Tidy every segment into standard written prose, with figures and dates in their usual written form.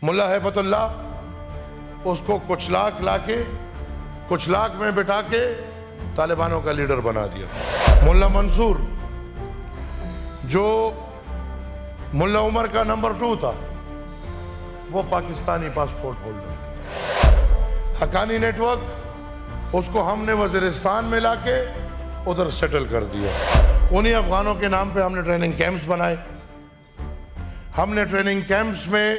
ملا ہیبت اللہ اس کو کچھ لاکھ میں بٹھا کے طالبانوں کا لیڈر بنا دیا۔ ملا منصور جو ملا عمر کا نمبر 2 تھا وہ Pakistani passport holder. Haqqani network اس کو ہم نے وزیرستان میں لا کے ادھر سیٹل کر دیا۔ انہی افغانوں کے نام پہ ہم نے ٹریننگ کیمپس بنائے۔ ہم نے ٹریننگ کیمپس میں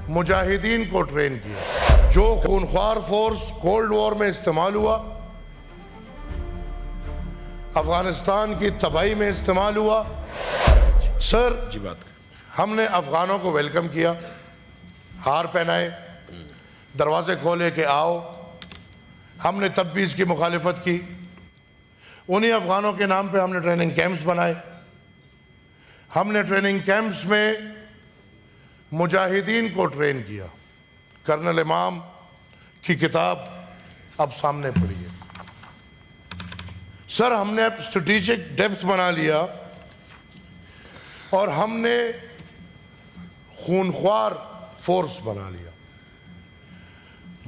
مجاہدین کو ٹرین کیا۔ جو خونخوار فورس کولڈ وار میں استعمال ہوا، افغانستان کی تباہی میں استعمال ہوا، سر ہم نے افغانوں کو ویلکم کیا، ہار پہنائے، دروازے کھولے کہ آؤ۔ ہم نے تب بھی اس کی مخالفت کی۔ انہی افغانوں کے نام پہ ہم نے ٹریننگ کیمپس بنائے۔ ہم نے ٹریننگ کیمپس میں مجاہدین کو ٹرین کیا۔ کرنل امام کی کتاب اب سامنے پڑی ہے۔ سر ہم نے اسٹریٹجک ڈیپتھ بنا لیا اور ہم نے خونخوار فورس بنا لیا۔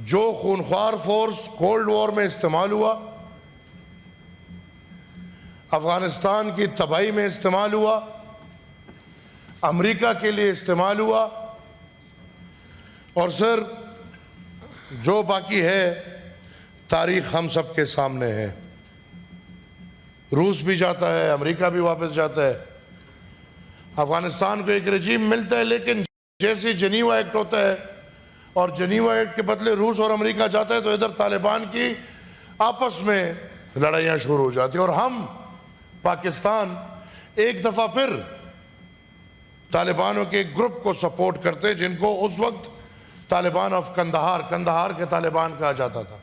جو خونخوار فورس کولڈ وار میں استعمال ہوا، افغانستان کی تباہی میں استعمال ہوا، امریکہ کے لیے استعمال ہوا، اور سر جو باقی ہے تاریخ ہم سب کے سامنے ہے۔ روس بھی جاتا ہے، امریکہ بھی واپس جاتا ہے، افغانستان کو ایک رجیم ملتا ہے، لیکن جیسے جنیوا ایکٹ ہوتا ہے اور جنیوا ایکٹ کے بدلے روس اور امریکہ جاتا ہے تو ادھر طالبان کی آپس میں لڑائیاں شروع ہو جاتی ہیں، اور ہم پاکستان ایک دفعہ پھر طالبانوں کے گروپ کو سپورٹ کرتے جن کو اس وقت طالبان آف کندہار کے طالبان کہا جاتا تھا،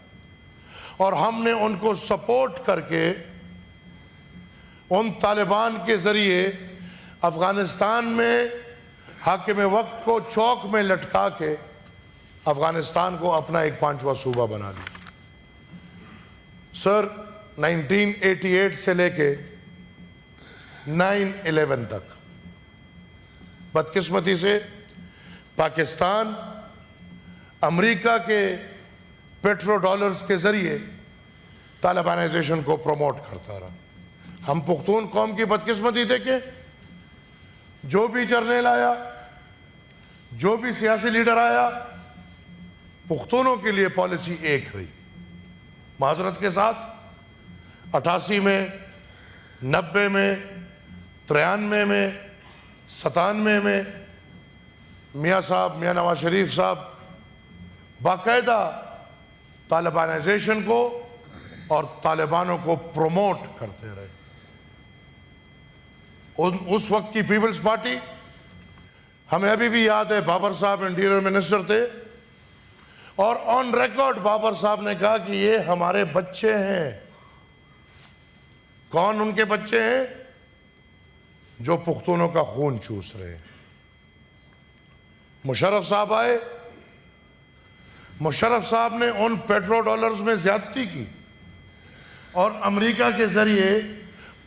اور ہم نے ان کو سپورٹ کر کے ان طالبان کے ذریعے افغانستان میں حاکم وقت کو چوک میں لٹکا کے افغانستان کو اپنا ایک 5واں صوبہ بنا لیا۔ سر 1988 سے لے کے 9/11 تک بدقسمتی سے پاکستان امریکہ کے پیٹرو ڈالرز کے ذریعے طالبانائزیشن کو پروموٹ کرتا رہا۔ ہم پختون قوم کی بدقسمتی دیکھیں، جو بھی جرنیل آیا، جو بھی سیاسی لیڈر آیا، پختونوں کے لیے پالیسی ایک رہی۔ معذرت کے ساتھ 88 میں، 90 میں، 93 میں، 97 میں میاں نواز شریف صاحب باقاعدہ طالبانائزیشن کو اور طالبانوں کو پروموٹ کرتے رہے۔ اس وقت کی پیپلز پارٹی، ہمیں ابھی بھی یاد ہے بابر صاحب انٹیریئر منسٹر تھے، اور آن ریکارڈ بابر صاحب نے کہا کہ یہ ہمارے بچے ہیں۔ کون ان کے بچے ہیں؟ جو پختونوں کا خون چوس رہے ہیں۔ مشرف صاحب آئے، مشرف صاحب نے ان پیٹرو ڈالرز میں زیادتی کی اور امریکہ کے ذریعے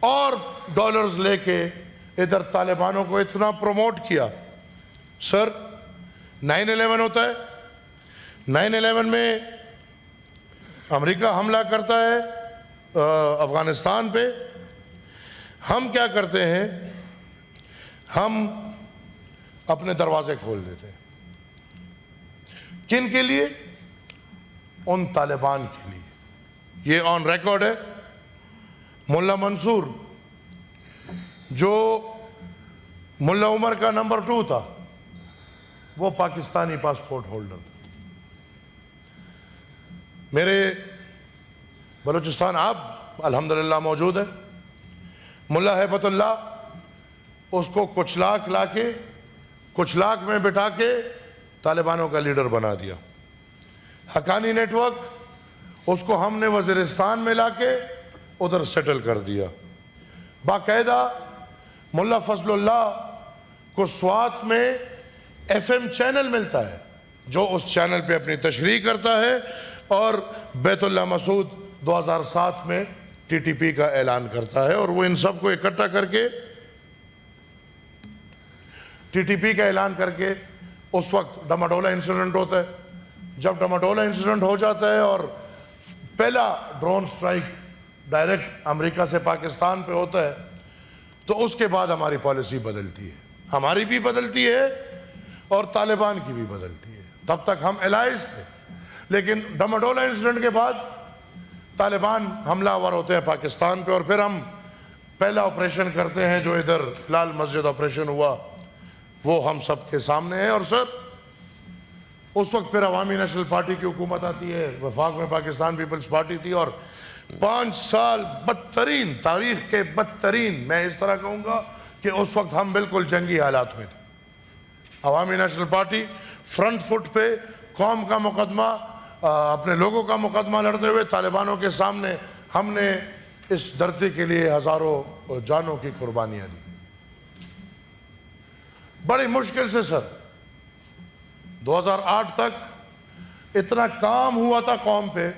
اور ڈالرز لے کے ادھر طالبانوں کو اتنا پروموٹ کیا۔ سر 9/11 ہوتا ہے، 9/11 میں امریکہ حملہ کرتا ہے افغانستان پہ۔ ہم کیا کرتے ہیں؟ ہم اپنے دروازے کھول دیتے ہیں۔ کن کے لیے؟ ان طالبان کے لیے۔ یہ آن ریکارڈ ہے۔ ملا منصور جو ملا عمر کا نمبر 2 تھا وہ پاکستانی پاسپورٹ ہولڈر تھا۔ میرے بلوچستان آپ الحمدللہ موجود ہے۔ ملا ہیبت اللہ اس کو کچھ لاکھ میں بٹھا کے طالبانوں کا لیڈر بنا دیا۔ حقانی نیٹ ورک اس کو ہم نے وزیرستان میں لا کے ادھر سیٹل کر دیا۔ باقاعدہ ملا فضل اللہ کو سوات میں FM چینل ملتا ہے، جو اس چینل پہ اپنی تشریح کرتا ہے، اور بیت اللہ مسعود 2007 میں TTP کا اعلان کرتا ہے، اور وہ ان سب کو اکٹھا کر کے TTP کا اعلان کر کے اس وقت ڈماڈولا انسیڈنٹ ہوتا ہے. جب ڈماڈولا انسیڈنٹ ہو جاتا ہے اور پہلا ڈرون سٹرائک ڈائریکٹ امریکہ سے پاکستان پہ ہوتا ہے تو اس کے بعد ہماری پالیسی بدلتی ہے, ہماری بھی بدلتی ہے اور طالبان کی بھی بدلتی ہے. تب تک ہم الائز تھے, لیکن ڈماڈولا انسیڈنٹ کے بعد طالبان حملہ آور ہوتے ہیں پاکستان پہ, اور پھر ہم پہلا آپریشن کرتے ہیں جو ادھر لال مسجد آپریشن ہوا, وہ ہم سب کے سامنے ہے. اور سر اس وقت پھر عوامی نیشنل پارٹی کی حکومت آتی ہے, وفاق میں پاکستان پیپلز پارٹی تھی, اور 5 سال بدترین, تاریخ کے بدترین, میں اس طرح کہوں گا کہ اس وقت ہم بالکل جنگی حالات میں تھے. عوامی نیشنل پارٹی فرنٹ فٹ پہ قوم کا مقدمہ, اپنے لوگوں کا مقدمہ لڑتے ہوئے طالبانوں کے سامنے ہم نے اس دھرتی کے لیے ہزاروں جانوں کی قربانیاں دی. بڑی مشکل سے سر 2008 تک اتنا کام ہوا تھا قوم پہ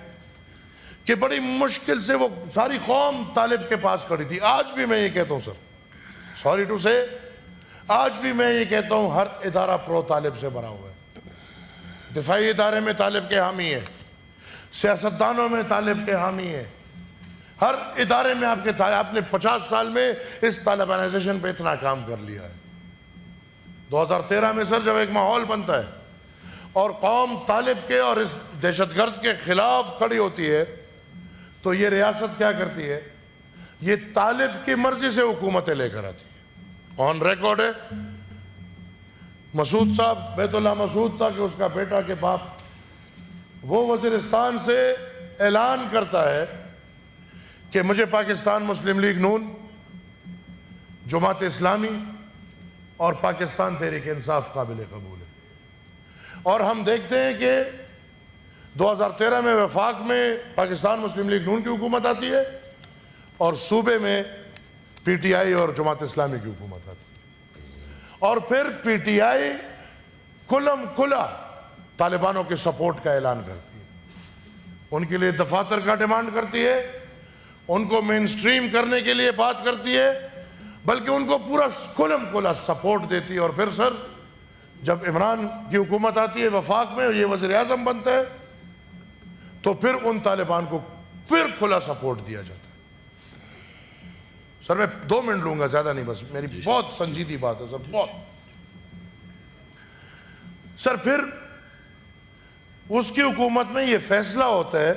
کہ بڑی مشکل سے وہ ساری قوم طالب کے پاس کھڑی تھی. آج بھی میں یہ کہتا ہوں سر, سوری ٹو سے, آج بھی میں یہ کہتا ہوں ہر ادارہ پرو طالب سے بھرا ہوا ہے. دفاعی ادارے میں طالب کے حامی ہیں, سیاستدانوں میں طالب کے حامی ہیں, ہر ادارے میں آپ نے 50 سال میں اس طالبانائزیشن پہ اتنا کام کر لیا ہے. 2013 میں سر جب ایک ماحول بنتا ہے اور قوم طالب کے اور اس دہشت گرد کے خلاف کھڑی ہوتی ہے تو یہ ریاست کیا کرتی ہے, یہ طالب کی مرضی سے حکومتیں لے کر آتی ہے. آن ریکارڈ ہے, مسعود صاحب, بیت اللہ مسعود تھا کہ اس کا بیٹا کے باپ, وہ وزیرستان سے اعلان کرتا ہے کہ مجھے پاکستان مسلم لیگ نون, جماعت اسلامی اور پاکستان تحریک انصاف قابل قبول ہے. اور ہم دیکھتے ہیں کہ 2013 میں وفاق میں پاکستان مسلم لیگ نون کی حکومت آتی ہے اور صوبے میں پی ٹی آئی اور جماعت اسلامی کی حکومت آتی ہے. اور پھر پی ٹی آئی کلم کلا طالبانوں کے سپورٹ کا اعلان کرتی ہے, ان کے لیے دفاتر کا ڈیمانڈ کرتی ہے, ان کو مین سٹریم کرنے کے لیے بات کرتی ہے, بلکہ ان کو پورا کلم کلا سپورٹ دیتی ہے. اور پھر سر جب عمران کی حکومت آتی ہے وفاق میں, یہ وزیر اعظم بنتا ہے, تو پھر ان طالبان کو پھر کھلا سپورٹ دیا جاتا ہے. سر میں 2 منٹ لوں گا, زیادہ نہیں, بس میری بہت سنجیدی بات ہے سر, بہت. سر پھر اس کی حکومت میں یہ فیصلہ ہوتا ہے,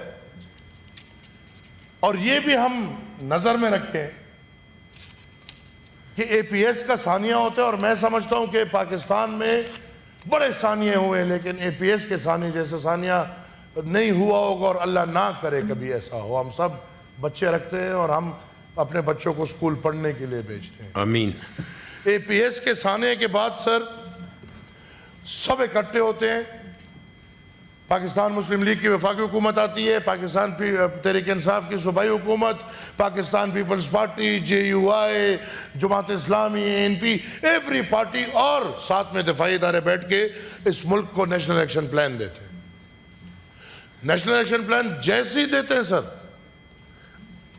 اور یہ بھی ہم نظر میں رکھیں کہ اے پی ایس کا ثانیہ ہوتا ہے, اور میں سمجھتا ہوں کہ پاکستان میں بڑے ثانیے ہوئے, لیکن اے پی ایس کے ثانیے جیسے ثانیہ نہیں ہوا ہوگا, اور اللہ نہ کرے کبھی ایسا ہو. ہم سب بچے رکھتے ہیں اور ہم اپنے بچوں کو اسکول پڑھنے کے لیے بھیجتے ہیں, آمین. اے پی ایس کے ثانیے کے بعد سر سب اکٹھے ہوتے ہیں, پاکستان مسلم لیگ کی وفاقی حکومت آتی ہے, پاکستان تحریک انصاف کی صوبائی حکومت, Pakistan people's party, J U I, Jamaat Islami, N P, every party, اور ساتھ میں دفاعی ادارے بیٹھ کے اس ملک کو نیشنل ایکشن پلان دیتے ہیں. نیشنل ایکشن پلان جیسی دیتے ہیں سر,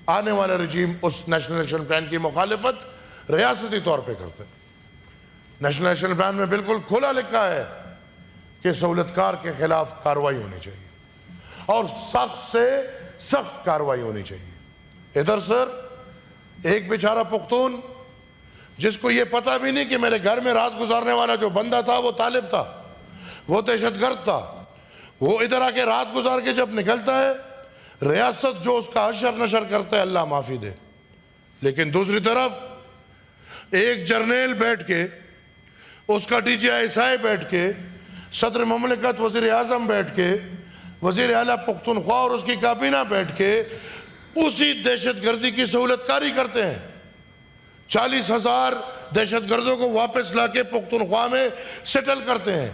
آنے والا رجیم اس نیشنل ایکشن پلان کی مخالفت ریاستی طور پہ کرتے ہیں. نیشنل ایکشن پلان میں بالکل کھلا لکھا ہے کہ سہولتکار کے خلاف کارروائی ہونی چاہیے اور سخت سے سخت کارروائی ہونی چاہیے. ادھر سر ایک بیچارہ پختون جس کو یہ پتہ بھی نہیں کہ میرے گھر میں رات گزارنے والا جو بندہ تھا وہ طالب تھا, وہ دہشت گرد تھا, وہ ادھر آ کے رات گزار کے جب نکلتا ہے, ریاست جو اس کا حشر نشر کرتا ہے اللہ معافی دے. لیکن دوسری طرف ایک جرنیل بیٹھ کے, اس کا D G I S I بیٹھ کے, صدر مملکت وزیر اعظم بیٹھ کے, وزیر اعلیٰ پختونخوا اور اس کی کابینہ بیٹھ کے اسی دہشت گردی کی سہولت کاری کرتے ہیں. 40,000 دہشت گردوں کو واپس لا کے پختونخوا میں سیٹل کرتے ہیں.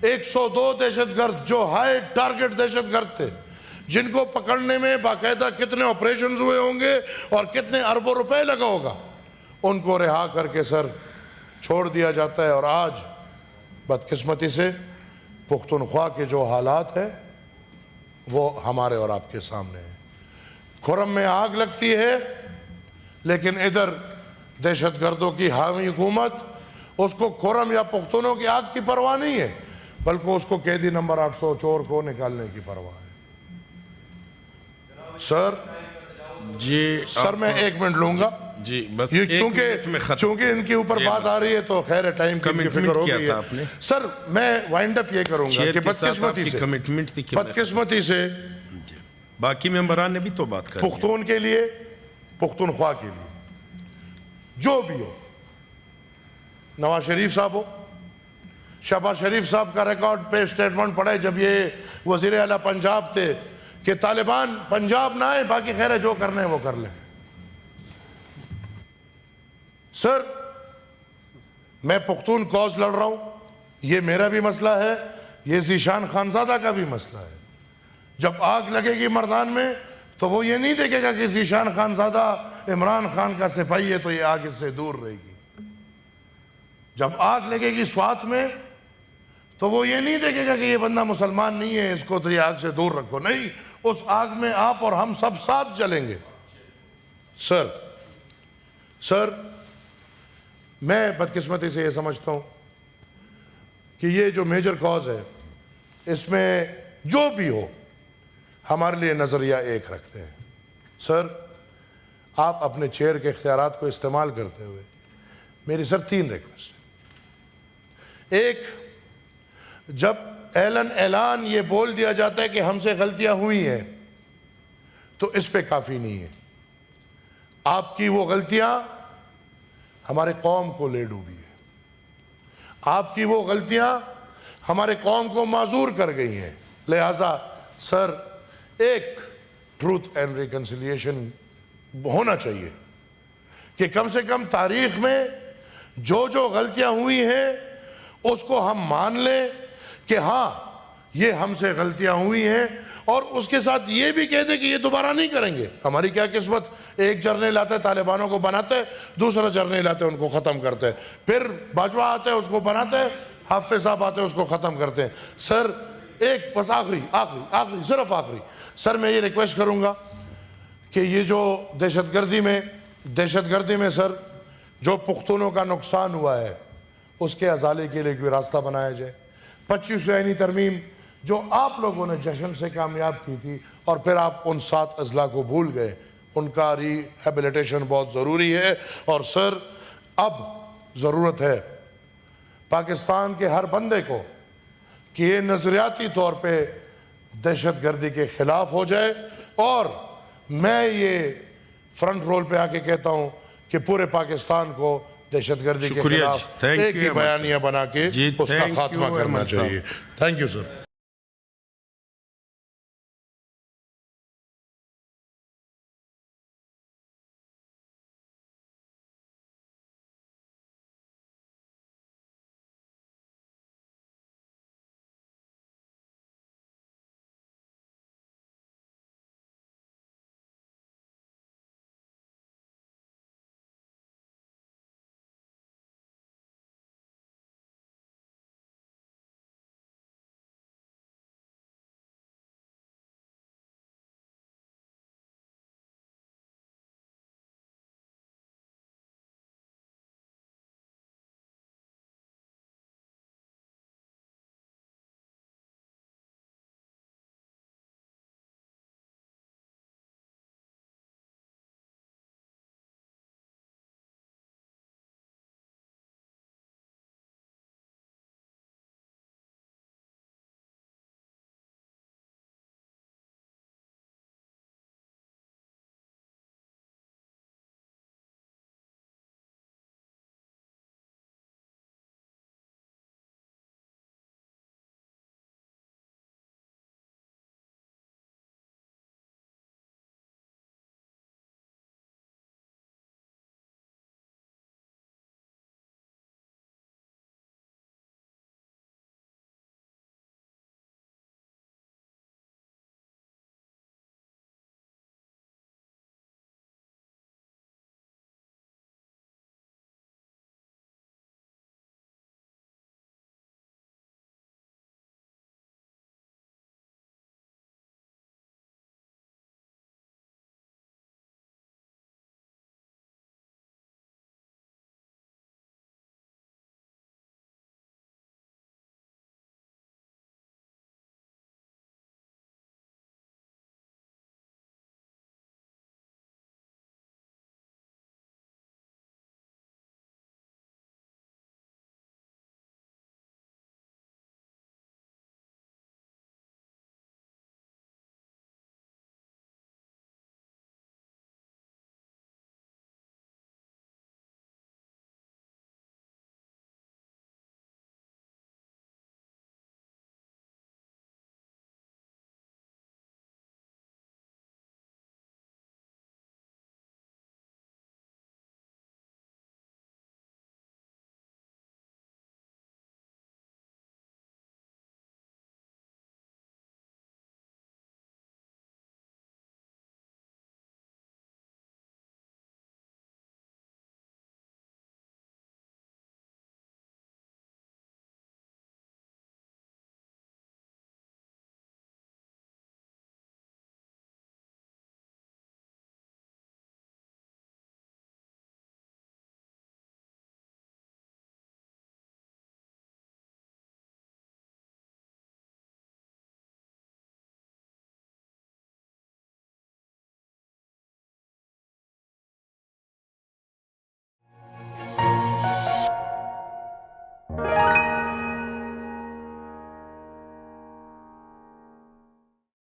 102 دہشت گرد جو ہائی ٹارگٹ دہشت گرد تھے, جن کو پکڑنے میں باقاعدہ کتنے آپریشنز ہوئے ہوں گے اور کتنے اربوں روپے لگا ہوگا, ان کو رہا کر کے سر چھوڑ دیا جاتا ہے. اور آج بدقسمتی سے پختونخوا کے جو حالات ہیں وہ ہمارے اور آپ کے سامنے ہیں. کھرم میں آگ لگتی ہے, لیکن ادھر دہشت گردوں کی حامی حکومت, اس کو کھرم یا پختونوں کی آگ کی پرواہ نہیں ہے. بلکہ اس کو قیدی نمبر 800 چور کو نکالنے کی پرواہ ہے. سر جی سر میں 1 منٹ لوں گا. جی بس یہ ایک منٹ میں ختم. چونکہ ان کے اوپر بات آ رہی ہے تو خیر ہے, ٹائم کی فکر ہو گئی ہے. سر میں وائنڈ اپ یہ کروں گا کہ بدقسمتی سے باقی ممبران نے بھی تو بات کر پختون کے لیے, پختونخوا کے لیے جو بھی ہو, نواز شریف صاحب ہو, شہباز شریف صاحب کا ریکارڈ پہ سٹیٹمنٹ پڑھے جب یہ وزیر اعلیٰ پنجاب تھے کہ طالبان پنجاب نہ آئے, باقی خیر ہے جو کرنے ہیں وہ کر لیں. سر میں پختون کاز لڑ رہا ہوں, یہ میرا بھی مسئلہ ہے, یہ ذیشان خانزادہ کا بھی مسئلہ ہے. جب آگ لگے گی مردان میں تو وہ یہ نہیں دیکھے گا کہ ذیشان خانزادہ عمران خان کا سپاہی ہے تو یہ آگ اس سے دور رہے گی. جب آگ لگے گی سوات میں تو وہ یہ نہیں دیکھے گا کہ یہ بندہ مسلمان نہیں ہے, اس کو تو یہ آگ سے دور رکھو. نہیں, اس آگ میں آپ اور ہم سب ساتھ جلیں گے. سر میں بدقسمتی سے یہ سمجھتا ہوں کہ یہ جو میجر کاز ہے اس میں جو بھی ہو ہمارے لیے نظریہ ایک رکھتے ہیں. سر آپ اپنے چیئر کے اختیارات کو استعمال کرتے ہوئے میری سر 3 ریکویسٹ ہیں. ایک, جب اعلان یہ بول دیا جاتا ہے کہ ہم سے غلطیاں ہوئی ہیں تو اس پہ کافی نہیں ہے. آپ کی وہ غلطیاں ہمارے قوم کو لے ڈوبی ہے, آپ کی وہ غلطیاں ہمارے قوم کو معذور کر گئی ہیں. لہٰذا سر ایک ٹروتھ اینڈ ریکنسیلیشن ہونا چاہیے کہ کم سے کم تاریخ میں جو غلطیاں ہوئی ہیں اس کو ہم مان لیں کہ ہاں یہ ہم سے غلطیاں ہوئی ہیں, اور اس کے ساتھ یہ بھی کہہ دیں کہ یہ دوبارہ نہیں کریں گے. ہماری کیا قسمت, ایک جرنیل آتے طالبانوں کو بناتے, دوسرا جرنیل آتے ان کو ختم کرتے, پھر باجوہ آتے اس کو بناتے, حافظ صاحب آتے اس کو ختم کرتے. سر ایک بس آخری صرف آخری سر میں یہ ریکویسٹ کروں گا کہ یہ جو دہشت گردی میں سر جو پختونوں کا نقصان ہوا ہے اس کے ازالے کے لیے کوئی راستہ بنایا جائے. 25 آئینی ترمیم جو آپ لوگوں نے جشن سے کامیاب کی تھی اور پھر آپ ان 7 اضلاع کو بھول گئے, ان کا ریہیبلیٹیشن بہت ضروری ہے. اور سر اب ضرورت ہے پاکستان کے ہر بندے کو کہ یہ نظریاتی طور پہ دہشت گردی کے خلاف ہو جائے, اور میں یہ فرنٹ رول پہ آ کے کہتا ہوں کہ پورے پاکستان کو دہشت گردی کے خلاف ایک ہی بیانیہ بنا کے اس کا خاتمہ کرنا چاہیے. Thank you sir.